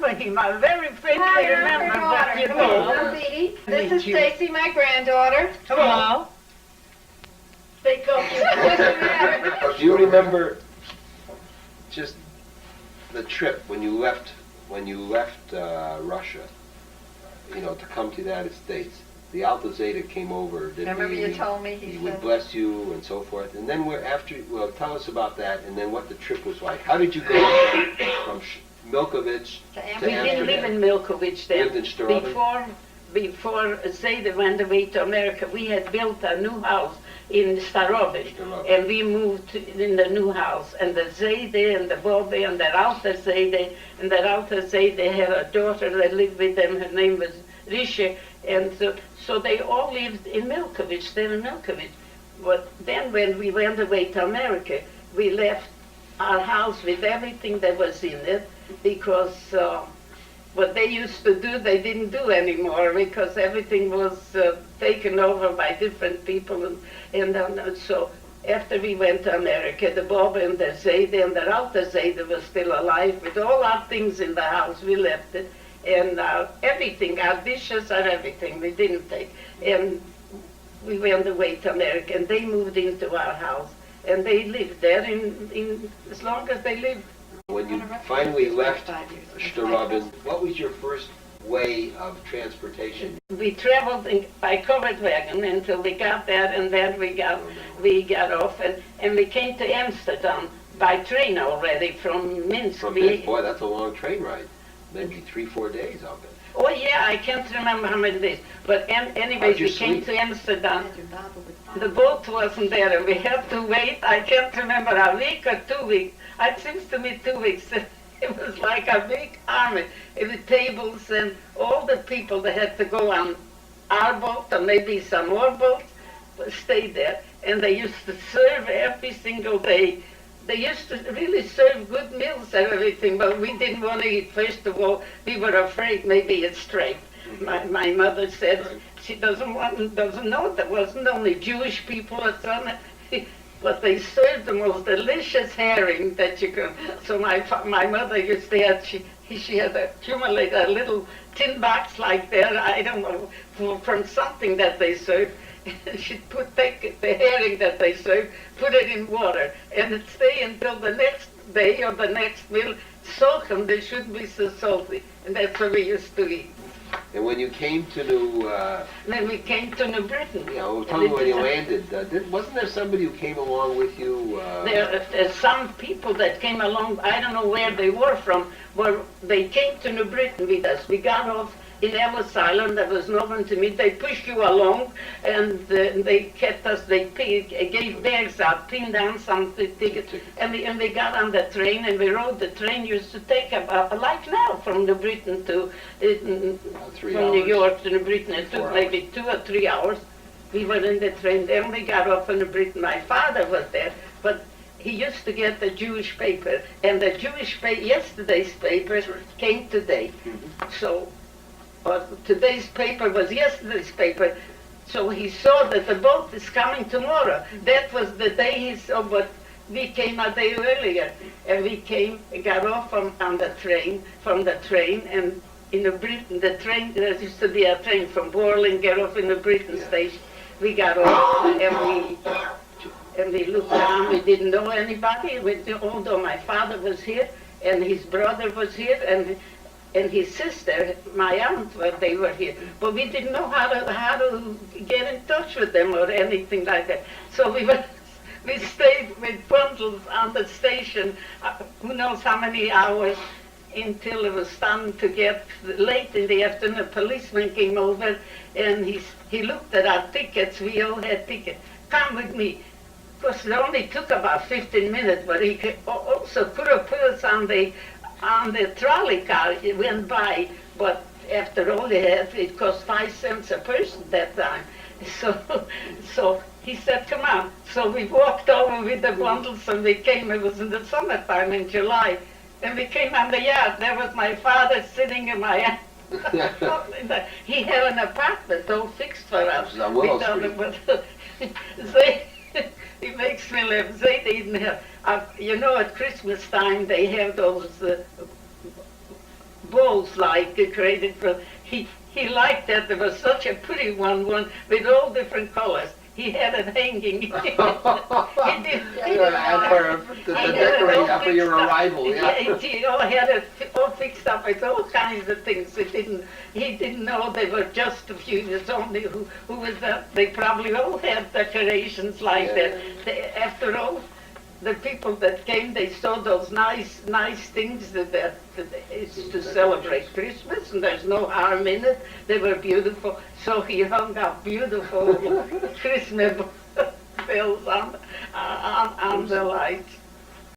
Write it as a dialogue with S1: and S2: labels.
S1: remember him. I very faintly
S2: Hi,
S1: remember, but you know.
S2: Edie. This is Stacy, my granddaughter.
S1: Hello.
S2: They call you. What's the matter?
S3: Do you remember just the trip when you left Russia, to come to the United States? The Alta Zeta came over.
S2: Remember you told me
S3: he would bless you and so forth. And then tell us about that and then what the trip was like. How did you go from Milkovich to Amsterdam?
S1: We didn't live in Milkovich then.
S3: Lived in Starobin?
S1: Before Zeta went away to America, we had built a new house in Starobin, and we moved in the new house. And the Zeta and the Bobby and the Alta Zeta had a daughter that lived with them. Her name was Risha, and so they all lived in Milkovich, there in Milkovich. But then when we went away to America, we left our house with everything that was in it, because what they used to do, they didn't do anymore, because everything was taken over by different people. And so after we went to America, the Bob and the Zeta and the Alta Zeta was still alive with all our things in the house. We left it. And everything, our dishes, our everything, we didn't take. And we went away to America, and they moved into our house. And they lived there in as long as they lived.
S3: When you finally left Starobin, what was your first way of transportation?
S1: We traveled by covered wagon until we got there, and then we got off, and we came to Amsterdam by train already from Minsk.
S3: Boy, that's a long train ride. Maybe 3-4 days of it.
S1: Oh yeah, I can't remember how many days. But anyways, we came to Amsterdam. The boat wasn't there, and we had to wait. I can't remember, a week or 2 weeks. It seems to me 2 weeks. It was like a big army with tables and all the people that had to go on our boat or maybe some more boats, but stayed there. And they used to serve every single day. They used to really serve good meals and everything, but we didn't want to eat. First of all, we were afraid maybe it's straight. My mother said she doesn't know there wasn't only Jewish people or something, but they served the most delicious herring that you could. So my mother used to have, she had accumulated a little tin box like that, I don't know, from something that they served. She'd take the herring that they served, put it in water, and it'd stay until the next day or the next meal. Soak them, they shouldn't be so salty. And that's what we used to eat.
S3: And when you came to
S1: Then we came to New Britain.
S3: Tell me when you landed. Wasn't there somebody who came along with you?
S1: There's some people that came along, I don't know where they were from, but they came to New Britain with us. We got off in Ellis Island. There was no one to meet. They pushed you along, and they kept us, they gave bags out, pinned down some tickets, and we got on the train, and we rode the train. Used to take about, like now, from New Britain to, from New York to New Britain. It took maybe 2 or 3 hours. We were in the train, then we got off in New Britain. My father was there, but he used to get the Jewish paper, and the Jewish yesterday's paper came today. So today's paper was yesterday's paper, so he saw that the boat is coming tomorrow. That was the day he saw, but we came a day earlier, and we got off from the train, and in the Britain, the train, there used to be a train from Borling, get off in the Britain station. We got off, and we looked around. We didn't know anybody, although my father was here, and his brother was here, and his sister, my aunt, they were here. But we didn't know how to get in touch with them or anything like that. So we stayed with bundles on the station, who knows how many hours, until it was starting to get late in the afternoon. A policeman came over, and he looked at our tickets. We all had tickets. Come with me. Of course, it only took about 15 minutes, but he also could have put us on the trolley car. It went by, but after all, it cost 5 cents a person that time. So he said, come on. So we walked over with the bundles, and we came. It was in the summertime in July, and we came on the yard. There was my father sitting in my yard. He had an apartment all fixed for us. It makes me laugh. They didn't have, at Christmas time they have those balls like created for. He liked that. There was such a pretty one with all different colors. He had it hanging. he did.
S3: To decorate after your arrival. Yeah.
S1: He all had it all fixed up with all kinds of things. He didn't know they were just a few. It's only who was that. They probably all had decorations like that. After all, the people that came, they saw those nice things that it's to celebrate Christmas, and there's no harm in it. They were beautiful. So he hung up beautiful Christmas bells on the lights.